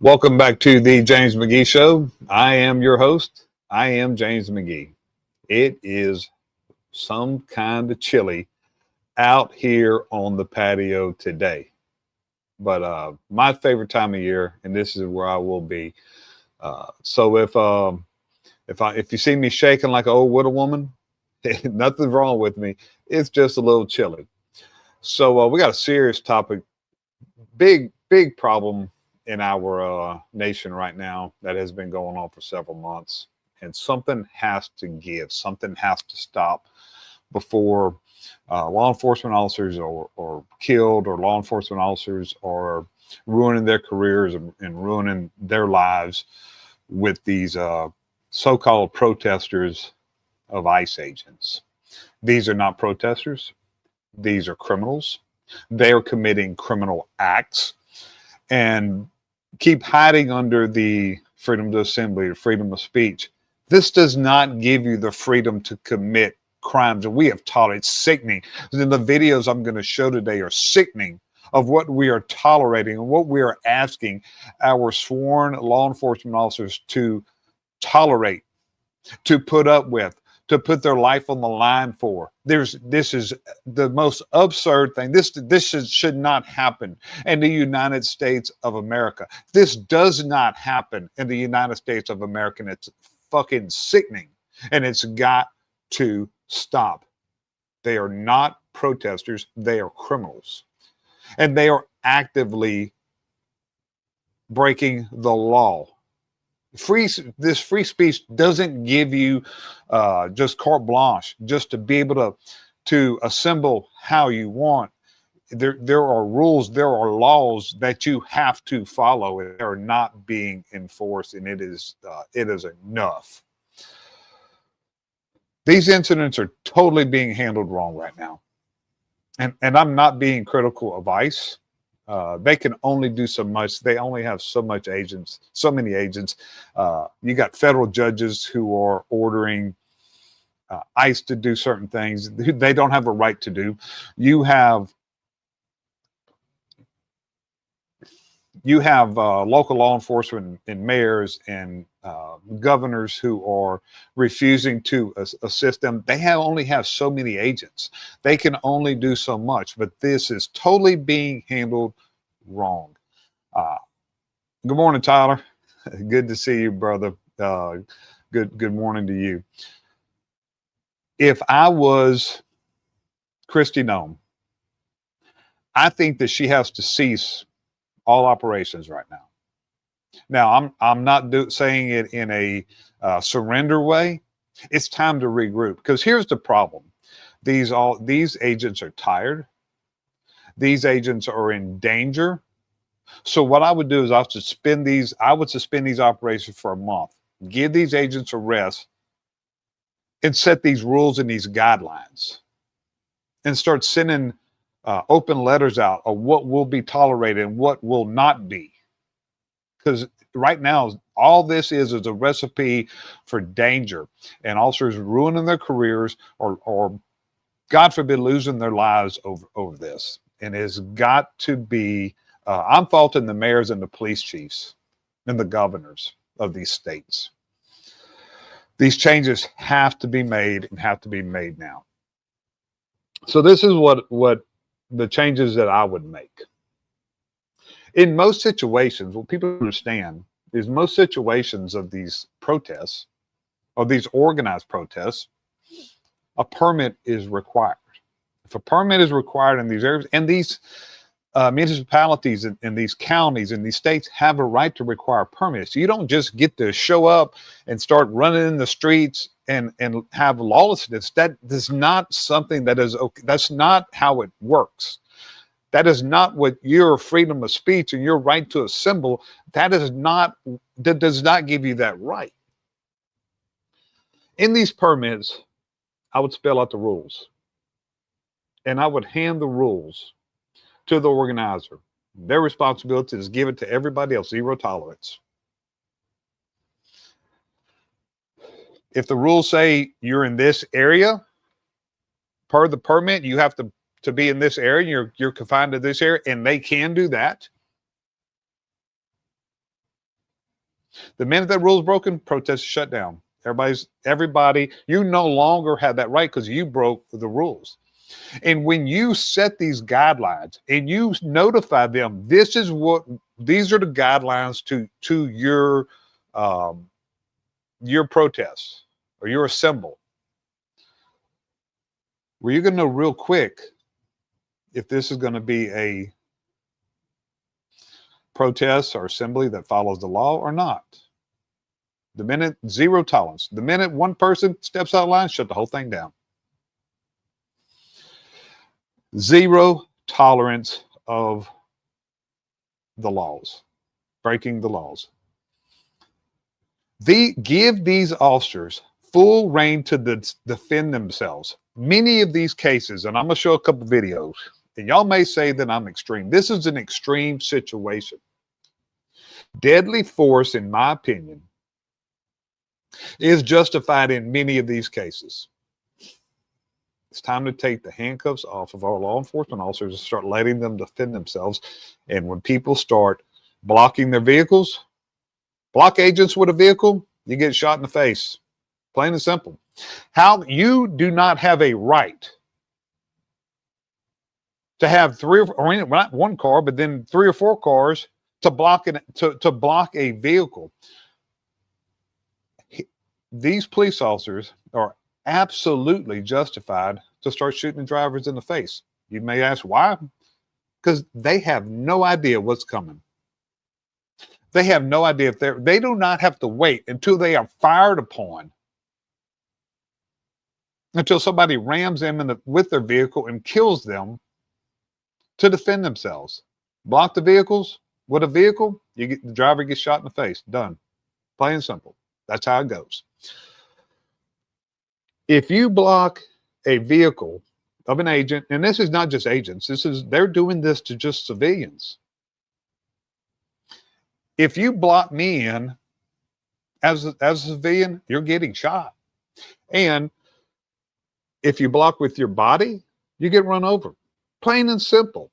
Welcome back to the James McGee Show. I am your host. I am James McGee. It is some kind of chilly out here on the patio today, but my favorite time of year, and this is where I will be. So if you see me shaking like an old widow woman, nothing's wrong with me. It's just a little chilly. So we got a serious topic, big problem in our nation right now that has been going on for several months, and something has to give. Something has to stop before law enforcement officers are killed, or law enforcement officers are ruining their careers and ruining their lives with these so-called protesters of ICE agents. These are not protesters. These are criminals. They are committing criminal acts and keep hiding under the freedom to assembly, the freedom of speech. This does not give you the freedom to commit crimes. And we have taught it's sickening. And the videos I'm going to show today are sickening of what we are tolerating and what we are asking our sworn law enforcement officers to tolerate, to put up with, to put their life on the line for. This is the most absurd thing. This should not happen in the United States of America. This does not happen in the United States of America. And it's fucking sickening, and it's got to stop. They are not protesters. They are criminals, and they are actively breaking the law. This free speech doesn't give you just carte blanche just to be able to assemble how you want. There are rules, there are laws that you have to follow, and they are not being enforced, and it is enough. These incidents are totally being handled wrong right now, and I'm not being critical of ICE. They can only do so much. They only have so many agents. You got federal judges who are ordering ICE to do certain things they don't have a right to do. You have local law enforcement and mayors and governors who are refusing to assist them. They only have so many agents. They can only do so much, but this is totally being handled wrong. Good morning, Tyler. Good to see you, brother. Good morning to you. If I was Kristi Noem, I think that she has to cease all operations right now. Now, I'm not saying it in a surrender way. It's time to regroup, because here's the problem: these agents are tired. These agents are in danger. So what I would do is I would suspend these operations for a month, give these agents a rest, and set these rules and these guidelines, and start sending open letters out of what will be tolerated and what will not be. Because right now, all this is a recipe for danger, and officers ruining their careers, or God forbid, losing their lives over this. And it has got to be, I'm faulting the mayors and the police chiefs and the governors of these states. These changes have to be made, and have to be made now. So this is what the changes that I would make. In most situations, what people understand is most situations of these protests, of these organized protests, a permit is required. If a permit is required in these areas, and these municipalities and these counties and these states have a right to require permits. You don't just get to show up and start running in the streets and have lawlessness. That is not something that is okay. That's not how it works. That is not what your freedom of speech and your right to assemble, that does not give you that right. In these permits, I would spell out the rules, and I would hand the rules to the organizer. Their responsibility is give it to everybody else, zero tolerance. If the rules say you're in this area, per the permit, you have to be in this area, you're confined to this area, and they can do that. The minute that rule is broken, protests shut down. Everybody, you no longer have that right because you broke the rules. And when you set these guidelines and you notify them, these are the guidelines to your protests or your assembly. Well, you're going to know real quick if this is going to be a protest or assembly that follows the law or not. The minute zero tolerance, the minute one person steps out of line, shut the whole thing down. Zero tolerance of the laws, breaking the laws. Give these officers full reign to defend themselves. Many of these cases, and I'm going to show a couple videos, and y'all may say that I'm extreme. This is an extreme situation. Deadly force, in my opinion, is justified in many of these cases. It's time to take the handcuffs off of our law enforcement officers and start letting them defend themselves. And when people start blocking their vehicles, block agents with a vehicle, you get shot in the face. Plain and simple. How you do not have a right to have not one car, but then 3 or 4 cars to block a vehicle. These police officers are absolutely justified to start shooting drivers in the face. You may ask why? Because they have no idea what's coming. They have no idea if they do not have to wait until they are fired upon, until somebody rams them with their vehicle and kills them to defend themselves. Block the vehicles with a vehicle, the driver gets shot in the face. Done. Plain and simple. That's how it goes. If you block a vehicle of an agent, and this is not just agents, they're doing this to just civilians. If you block me in as a civilian, you're getting shot. And if you block with your body, you get run over. Plain and simple.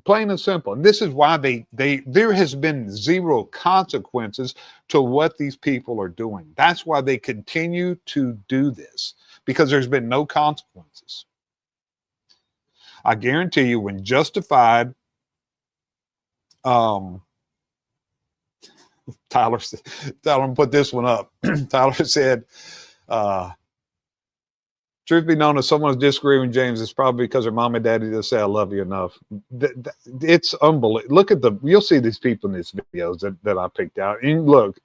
Plain and simple. And this is why there has been zero consequences to what these people are doing. That's why they continue to do this, because there's been no consequences. I guarantee you, when justified, Tyler put this one up. Tyler said, truth be known, if someone's disagreeing with James, it's probably because her mom and daddy just say, I love you enough. It's unbelievable. Look at you'll see these people in these videos that I picked out. And look,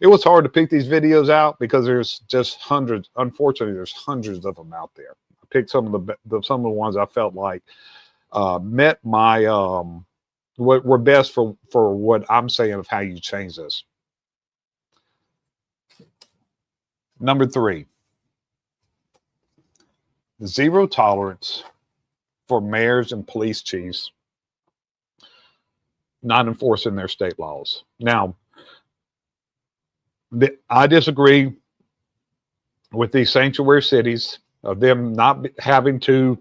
it was hard to pick these videos out because there's just hundreds. Unfortunately, there's hundreds of them out there. I picked some of the ones I felt like met my, what were best for what I'm saying of how you change this. Number 3. Zero tolerance for mayors and police chiefs not enforcing their state laws. Now, I disagree with these sanctuary cities of them not having to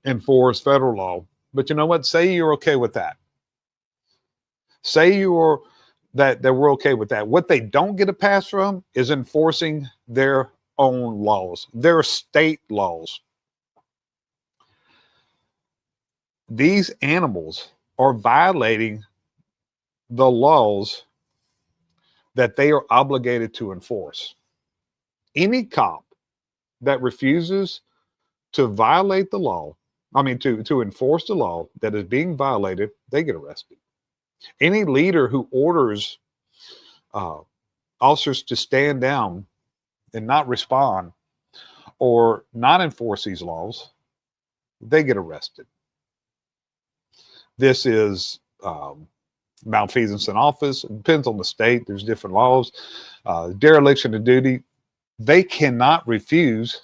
enforce federal law. But you know what? Say you're okay with that. Say that we're okay with that. What they don't get a pass from is enforcing their own laws, their state laws. These animals are violating the laws that they are obligated to enforce. Any cop that refuses to violate the law, to enforce the law that is being violated, they get arrested. Any leader who orders officers to stand down and not respond or not enforce these laws, they get arrested. This is malfeasance in office. It depends on the state. There's different laws. Dereliction of duty. They cannot refuse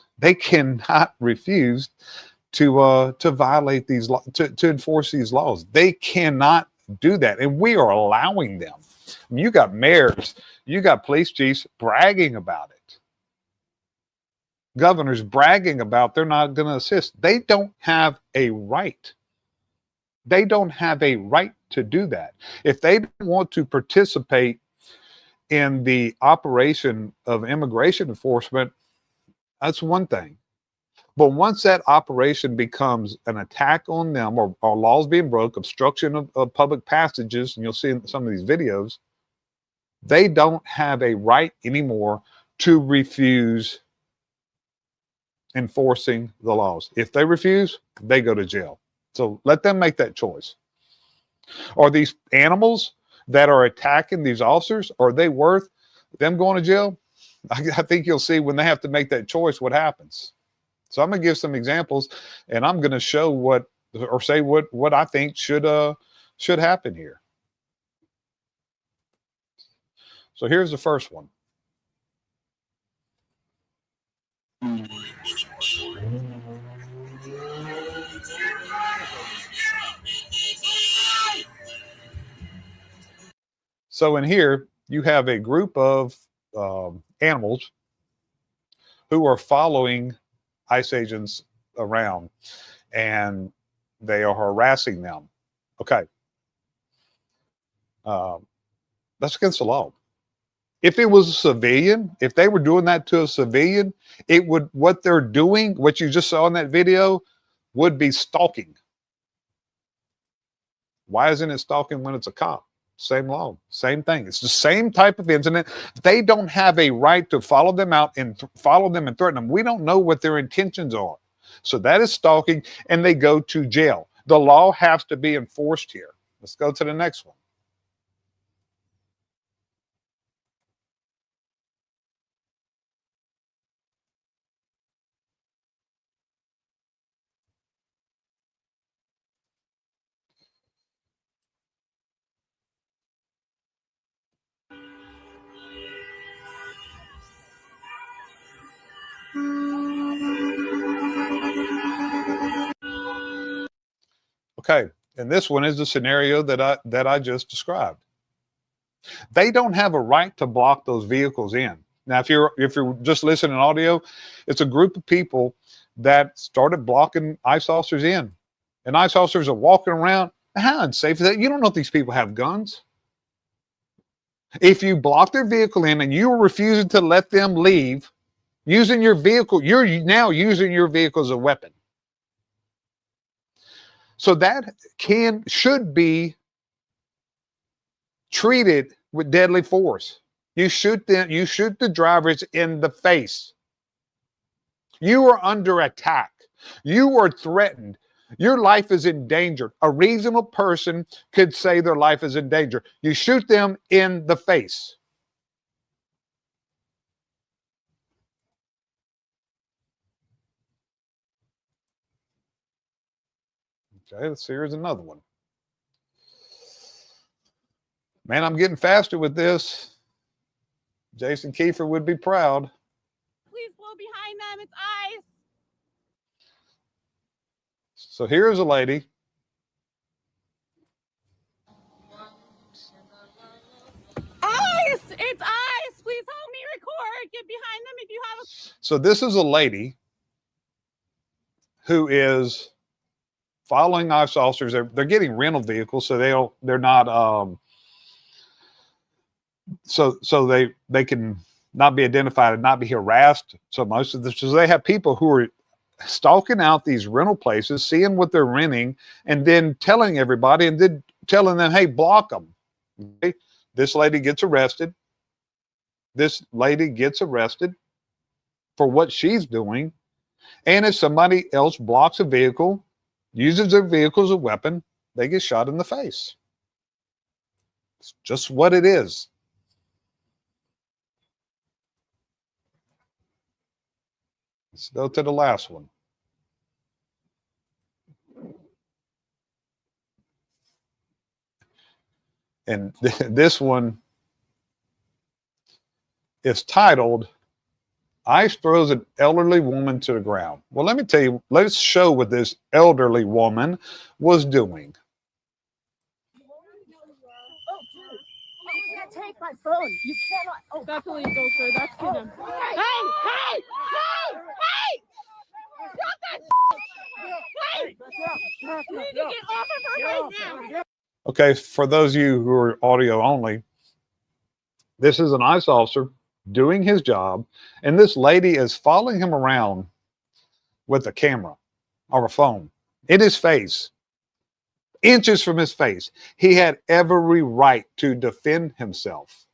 to violate these laws, to enforce these laws. They cannot do that, and we are allowing them. You got mayors, you got police chiefs bragging about it. Governors bragging about they're not going to assist. They don't have a right They don't have a right to do that. If they don't want to participate in the operation of immigration enforcement, that's one thing. But once that operation becomes an attack on them, or laws being broke, obstruction of public passages, and you'll see in some of these videos, they don't have a right anymore to refuse enforcing the laws. If they refuse, they go to jail. So let them make that choice. Are these animals that are attacking these officers, are they worth them going to jail? I think you'll see when they have to make that choice what happens. So I'm going to give some examples, and I'm going to show what, or say what I think should happen here. So here's the first one. So in here, you have a group of animals who are following ICE agents around, and they are harassing them. Okay. That's against the law. If it was a civilian, if they were doing that to a civilian, it would, what they're doing, what you just saw in that video, would be stalking. Why isn't it stalking when it's a cop? Same law, same thing. It's the same type of incident. They don't have a right to follow them out and follow them and threaten them. We don't know what their intentions are. So that is stalking, and they go to jail. The law has to be enforced here. Let's go to the next one. Okay, and this one is the scenario that I just described. They don't have a right to block those vehicles in. Now, if you're just listening to audio, it's a group of people that started blocking ICE officers in, and ICE officers are walking around. How unsafe is that? You don't know if these people have guns. If you block their vehicle in and you are refusing to let them leave, using your vehicle, you're now using your vehicle as a weapon. So that should be treated with deadly force. You shoot them, you shoot the drivers in the face. You are under attack. You are threatened. Your life is in danger. A reasonable person could say their life is in danger. You shoot them in the face. Okay, let's see, here's another one. Man, I'm getting faster with this. Jason Kiefer would be proud. Please blow behind them. It's ice. So here's a lady. Ice! It's ice! Please help me record. Get behind them if you have a... So this is a lady who is following ICE officers. They're getting rental vehicles, so they're not so they can not be identified and not be harassed so much. So they have people who are stalking out these rental places, seeing what they're renting, and then telling everybody, and then telling them, hey, block them. Okay? This lady gets arrested. This lady gets arrested for what she's doing. And if somebody else blocks a vehicle, uses their vehicle as a weapon, they get shot in the face. It's just what it is. Let's go to the last one. And this one is titled, ICE throws an elderly woman to the ground. Well, let me tell you, let's show what this elderly woman was doing. Take my phone. You cannot. Oh, that's illegal, sir. That's kidnapping. Hey! Hey! Hey! Hey! Stop that! Wait! You need to get off of her right now. Okay, for those of you who are audio only, this is an ICE officer doing his job, and this lady is following him around with a camera or a phone in his face, inches from his face. He had every right to defend himself.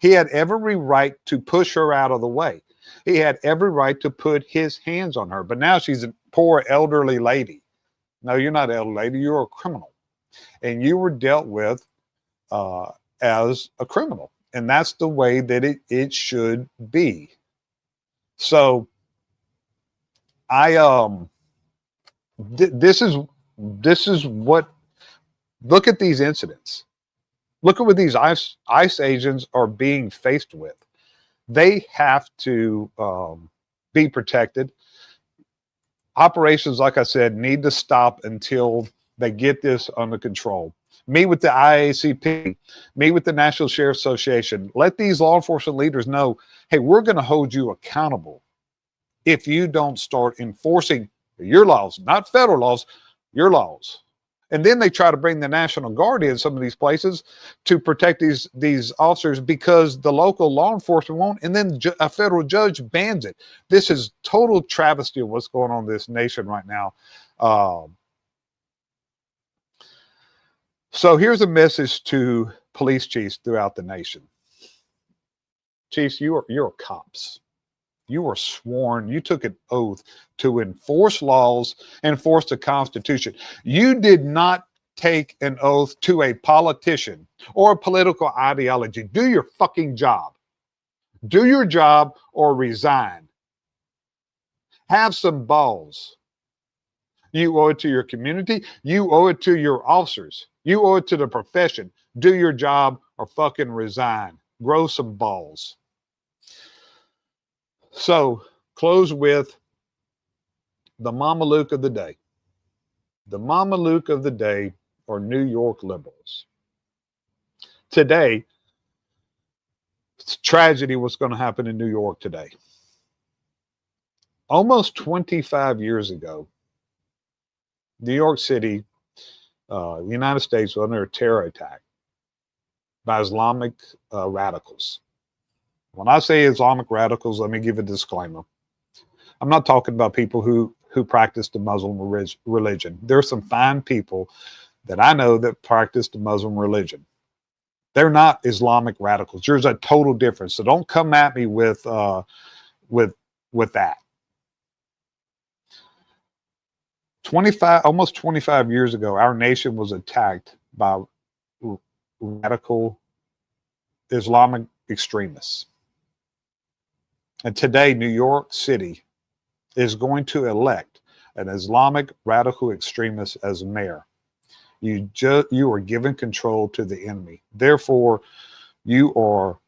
He had every right to push her out of the way. He had every right to put his hands on her. But now she's a poor elderly lady. No, you're not an elderly lady. You're a criminal. And you were dealt with as a criminal. And that's the way that it should be. So this is what, look at these incidents. Look at what these ICE agents are being faced with. They have to be protected. Operations, like I said, need to stop until they get this under control. Meet with the IACP, meet with the National Sheriff's Association. Let these law enforcement leaders know, hey, we're going to hold you accountable if you don't start enforcing your laws, not federal laws, your laws. And then they try to bring the National Guard in some of these places to protect these officers because the local law enforcement won't, and then a federal judge bans it. This is total travesty of what's going on in this nation right now. So here's a message to police chiefs throughout the nation. Chiefs, you're cops. You were sworn, you took an oath to enforce laws, enforce the Constitution. You did not take an oath to a politician or a political ideology. Do your fucking job. Do your job or resign. Have some balls. You owe it to your community. You owe it to your officers. You owe it to the profession. Do your job or fucking resign. Grow some balls. So, close with the Mama Luke of the day. The Mama Luke of the day are New York liberals. Today, it's tragedy what's going to happen in New York today. Almost 25 years ago, New York City, the United States was under a terror attack by Islamic radicals. When I say Islamic radicals, let me give a disclaimer. I'm not talking about people who practice the Muslim religion. There are some fine people that I know that practice the Muslim religion. They're not Islamic radicals. There's a total difference. So don't come at me with that. almost 25 years ago, our nation was attacked by radical Islamic extremists. And today, New York City is going to elect an Islamic radical extremist as mayor. You are giving control to the enemy. Therefore, you are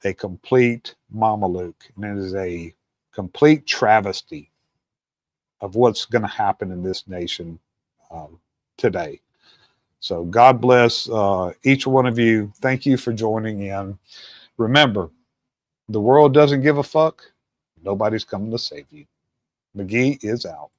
a complete Mameluke, and it is a complete travesty of what's going to happen in this nation today. So God bless each one of you. Thank you for joining in. Remember, the world doesn't give a fuck. Nobody's coming to save you. McGee is out.